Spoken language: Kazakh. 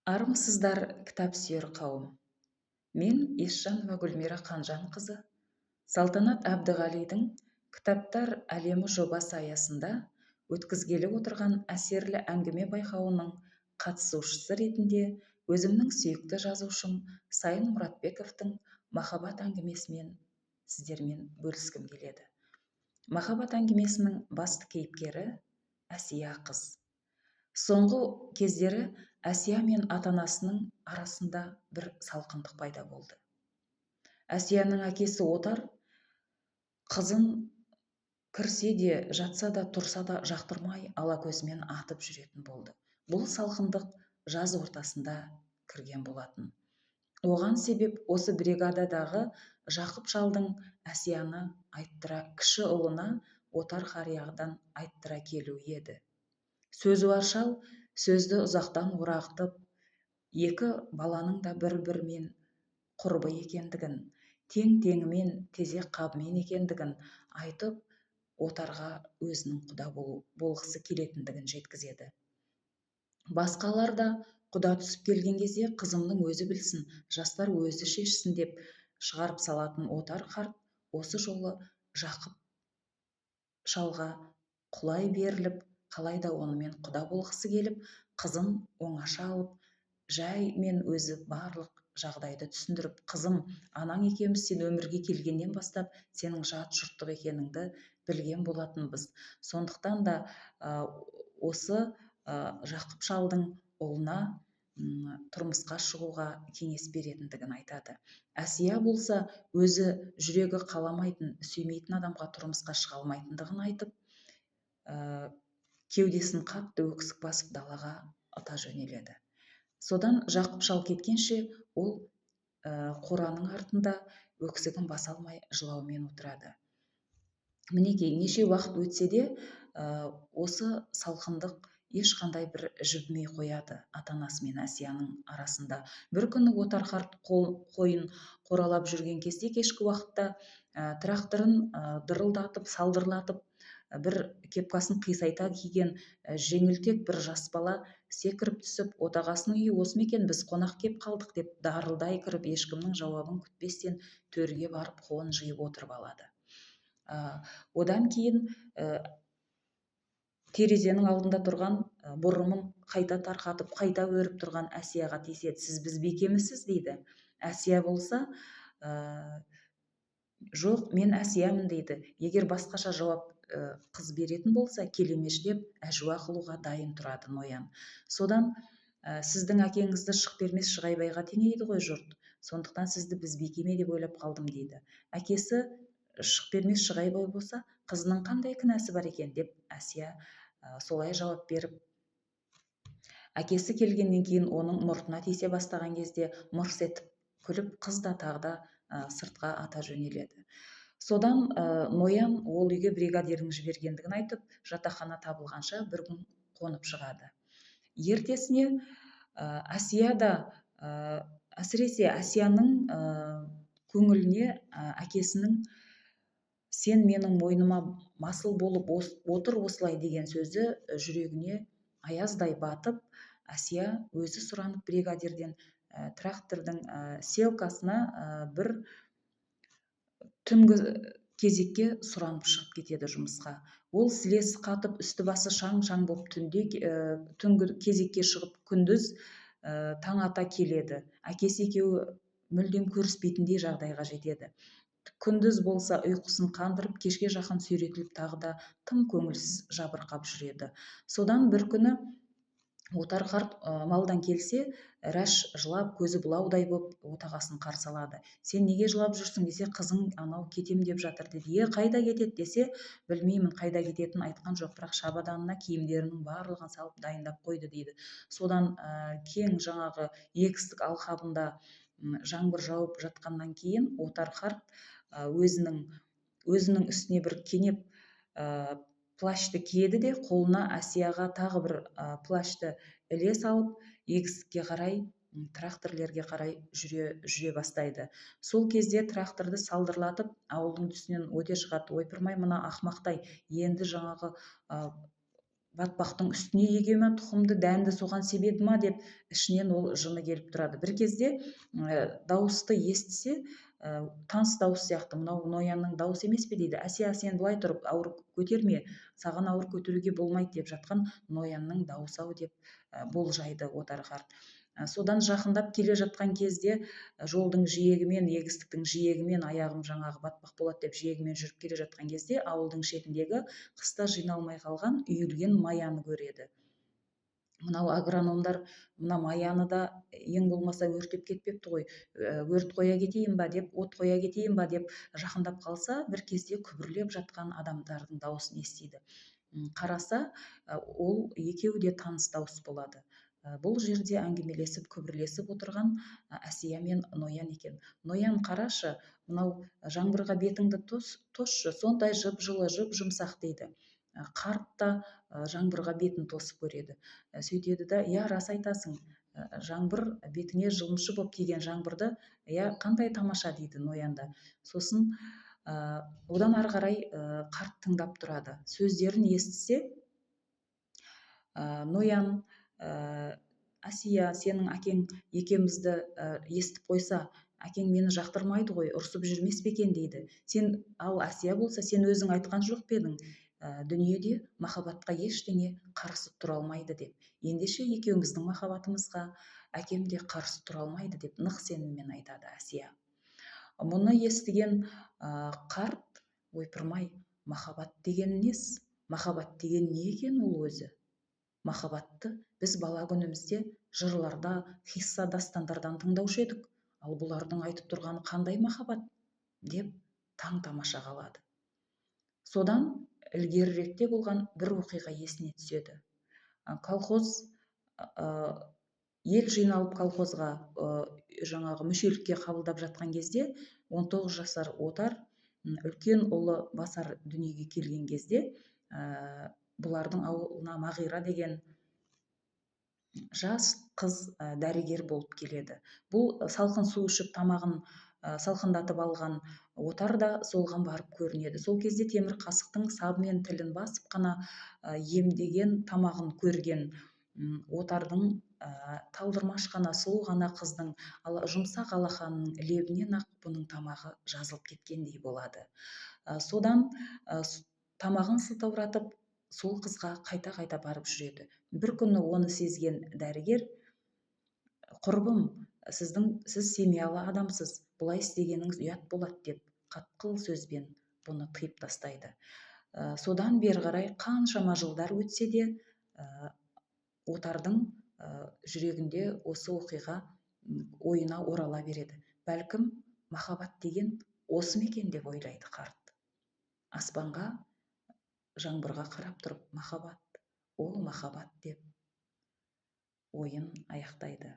Армысыздар, кітап сүйер қауым. Мен Есжанова Гүлмира Қанжанқызы, Салтанат Әбдіғалидың Кітаптар әлемі жобасы аясында өткізгелі отырған әсерлі әңгіме байқауының қатысушысы ретінде өзімнің сүйікті жазушым Сайын Мұратбековтың махаббат әңгімесімен сіздермен бөліскім келеді. Махаббат әңгімесінің басты кейіпкері Әсия қыз. Соңғы кездері Әсия мен ата-анасының арасында бір салқындық пайда болды. Әсияның әкесі Отар қызын кірсе де, жатса да, тұрса да жақтырмай ала көзімен атып жүретін болды. Бұл салқындық жаз ортасында кірген болатын. Оған себеп осы бригададағы Жақып шалдың Әсияны айттыра, кіші ұлына Отар қариядан айттыра келуі еді. Сөзі бар шал сөзді ұзақтан орағытып, екі баланың да бір-бірімен құрбы екендігін, тең-теңімен, тезек қабымен екендігін айтып, Отарға өзінің құда болғысы келетіндігін жеткізеді. Басқалар да құда түсіп келген кезде қызымның өзі білсін, жастар өзі шешсін деп шығарып салатын Отар қарт осы жолы Жақып шалға құлай беріліп, қалайда онымен құда болғысы келіп, қызын оңаша алып, жай мен өзі барлық жағдайды түсіндіріп, қызым, анаң екеуміз сен өмірге келгеннен бастап сенің жат жұрттық екеніңді білген болатынбыз. Сондықтан да осы Жақып шалдың ұлына тұрмысқа шығуға кеңес беретіндігін айтады. Әсия болса өзі жүрегі қаламайтын, сүймейтін адамға тұрмысқа шыға алмайтындығын айтып, кеудесін қатты өксік басып далаға ата жөнеледі. Содан Жақып шал кеткенше ол қораның артында өксігін баса алмай жылаумен отырады. Мінекей, неше уақыт өтсе де осы салқындық ешқандай бір жібімей қояды ата-анасы мен Әсияның арасында. Бір күні Отар қарт қойын қоралап жүрген кезде кешкі уақытта тракторын дырылдатып, салдырлатып, бір кепкасын қисайта киген жеңілтек бір жас бала секіріп түсіп, отағасының үйі осы ма екен, біз қонақ кеп қалдық деп дарылдай кіріп, ешкімнің жауабын күтпестен төрге барып қолын жиып отырып алады. Одан кейін терезенің алдында тұрған бұрымын қайта тарқатып, қайта өріп тұрған Әсияға тиіседі. Сіз біз бекемісіз дейді. Әсия болса, жоқ, мен Әсиямын дейді. Егер басқаша жауап қыз беретін болса, келемеш деп әжуа қылуға дайын тұрады ноян. Содан сіздің әкеңізді шық бермес Шығайбайға теңейді ғой жұрт. Сондықтан сізді біз бекеме деп ойлап қалдым дейді. Әкесі шық бермес Шығайбай болса, қызының қандай кінәсі бар екен деп Әсия солай жауап беріп, әкесі келгеннен кейін оның мұртына тисе бастаған кезде мырс етіп күліп, қыз да тағы да сыртқа ата жөнеледі. Содан ноян ол үйге бригадирдің жібергендігін айтып, жатақхана табылғанша бір күн қонып шығады. Ертесіне Әсия да, әсіресе Әсияның көңіліне әкесінің сен менің мойныма масыл болып отыр осылай деген сөзі жүрегіне аяздай батып, Әсия өзі сұранып бригадирден трактордың селкасына бір түнгі кезекке сұранып шығып кетеді жұмысқа. Ол сілесі қатып, үсті басы шаң-шаң болып түнгі кезекке шығып, күндіз таң ата келеді. Әкесі екеуі мүлдем көріспейтіндей жағдайға жетеді. Күндіз болса ұйқысын қандырып, кешке жақын сүйретіліп, тағы да тым көңілсіз жабырқап жүреді. Содан бір күні Отар қарт малдан келсе, рәш жылап, көзі бұлаудай боп отағасын қарсы алады. Сен неге жылап жүрсің десе, қызың анау кетем деп жатыр дейді. Қайда кетеді десе, білмеймін, қайда кететінін айтқан жоқ, бірақ шабаданына киімдерінің барлығын салып дайындап қойды дейді. Содан кең жаңағы егістік алқабында жаңбыр жауып жатқаннан кейін Отар қарт өзінің үстіне бір кенеп плашты киеді де, қолына Әсияға тағы бір плашты іле салып, егістікке қарай, тракторлерге қарай жүре бастайды. Сол кезде тракторды салдырлатып, ауылдың түсінен өте шығады. Ойпырмай, мына ақмақтай, енді жаңағы батпақтың үстіне еге ма, тұқымды дәнді соған себеді ма деп ішінен ол жыны келіп тұрады. Бір кезде дауысты естісе, таныс дауыс сияқты, мынау ноянның дауысы емес пе дейді. Әсия, сен былай тұрып ауыр көтерме, саған ауыр көтеруге болмайды деп жатқан ноянның дауысы ау деп болжайды отар қарт. Содан жақындап келе жатқан кезде жолдың жиегімен, егістіктің жиегімен аяғым жаңағы батпақ болады деп жиегімен жүріп келе жатқан кезде ауылдың шетіндегі қыста жиналмай қалған үйілген маяны көреді. Мынау агрономдар мына маяны да ең болмаса өртеп кетпепті ғой, өрт қоя кетейін ба деп, от қоя кетейін ба деп жақындап қалса, бір кезде күбірлеп жатқан адамдардың дауысын естиді. Қараса, ол екеуі де таныс дауыс болады. Бұл жерде әңгімелесіп күбірлесіп отырған Әсия мен Ноян екен. Ноян, қарашы, мынау жаңбырға бетіңді тосшы, сондай жып-жылы, жып-жұмсақ дейді. Қарт та жаңбырға бетін тосып көреді. Сөйтеді да, иә, рас айтасың, жаңбыр бетіңе жылымшы болып тиген жаңбырды, иә, қандай тамаша дейді Ноян да. Сосын одан ары қарай қарт тыңдап тұрады. Сөздерін естісе, Ноян, Әсия, сенің әкең екеумізді естіп қойса, әкең мені жақтырмайды ғой, ұрсып жүрмес пе екен дейді. Ал Әсия болса, сен өзің айтқан жоқ па едің, дүниеде махаббатқа ештеңе қарсы тұра алмайды деп. Ендеше екеуміздің махаббатымызға әкем де қарсы тұра алмайды деп нық сеніммен айтады Әсия. Мұны естіген қарт, ойпырмай, махаббат деген нес? Махаббат деген не екен ол өзі? Махаббатты біз бала күнімізде жырларда, хисса дастандардан тыңдаушы едік. Ал бұлардың айтып тұрғаны қандай махаббат деп таң тамаша қалады. Содан ілгеріректе болған бір оқиға есіне түседі. Колхоз, ел жиналып колхозға жаңағы мүшелікке қабылдап жатқан кезде 19 жасар отар үлкен ұлы Басар дүниеге келген кезде бұлардың ауылына Мағира деген жас қыз дәрігер болып келеді. Бұл салқын су ішіп тамағын салқындатып алған отар да солған барып көрінеді. Сол кезде темір қасықтың сабымен тілін басып қана емдеген тамағын көрген отардың талдырмаш қана сұлу ғана қыздың жұмсақ алақанының лебінен ақ бұның тамағы жазылып кеткендей болады. Содан тамағын сылтауратып сол қызға қайта-қайта барып жүреді. Бір күні оны сезген дәрігер, құрбым, сіз семьялы адамсыз, бұлай істегеніңіз ұят болады деп қатқыл сөзбен бұны тыйып тастайды. Содан бері қарай қаншама жылдар өтсе де, отардың жүрегінде осы оқиға ойына орала береді. Бәлкім махаббат деген осы ма екен деп ойлайды қарт. Аспанға, жаңбырға қарап тұрып, махаббат, ол махаббат деп ойын аяқтайды.